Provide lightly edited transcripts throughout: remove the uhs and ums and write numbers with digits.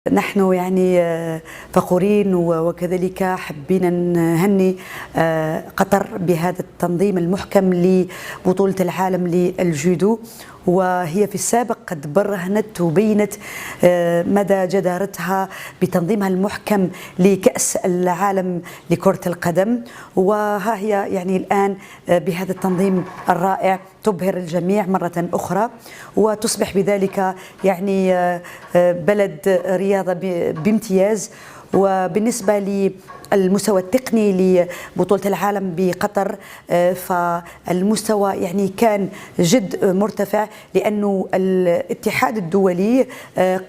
نحن يعني فخورين وكذلك حبينا نهني قطر بهذا التنظيم المحكم لبطولة العالم للجودو، وهي في السابق قد برهنت وبينت مدى جدارتها بتنظيمها المحكم لكأس العالم لكرة القدم، وها هي يعني الآن بهذا التنظيم الرائع تبهر الجميع مرة أخرى، وتصبح بذلك يعني بلد رياضة بامتياز. وبالنسبة للمستوى التقني لبطولة العالم بقطر فالمستوى يعني كان جد مرتفع، لأنه الاتحاد الدولي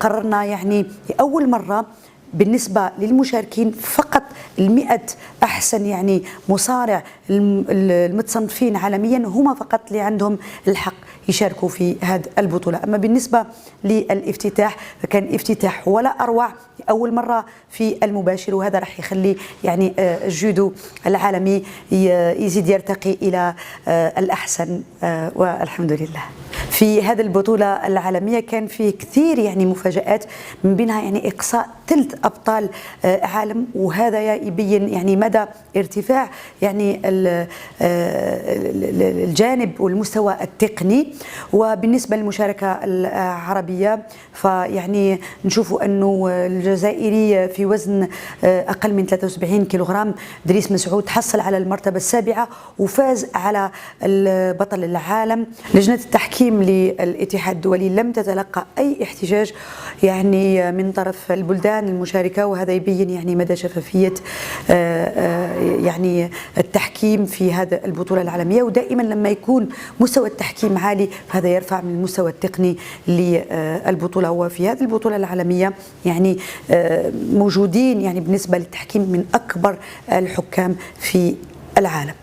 قررنا يعني لأول مرة بالنسبة للمشاركين فقط 100 أحسن يعني مصارع المتصنفين عالميا هم فقط اللي عندهم الحق يشاركوا في هذه البطولة. أما بالنسبة للافتتاح فكان افتتاح ولا أروع، أول مرة في المباشر، وهذا راح يخلي يعني الجودو العالمي يزيد يرتقي إلى الأحسن، والحمد لله. في هذه البطولة العالمية كان فيه كثير يعني مفاجآت، من بينها يعني إقصاء ثلث أبطال عالم، وهذا يبين يعني مدى ارتفاع يعني الجانب والمستوى التقني. وبالنسبة للمشاركة العربية فيعني نشوفوا أنه الجزائري في وزن أقل من 73 كيلوغرام دريس مسعود حصل على المرتبة السابعة وفاز على بطل العالم. لجنة التحكيم للاتحاد الدولي لم تتلقى أي احتجاج يعني من طرف البلدان المشاركة، وهذا يبين يعني مدى شفافية يعني التحكيم في هذا البطولة العالمية. ودائما لما يكون مستوى التحكيم عالي فهذا يرفع من المستوى التقني للبطولة. وفي هذه البطولة العالمية يعني موجودين يعني بالنسبة للتحكيم من أكبر الحكام في العالم.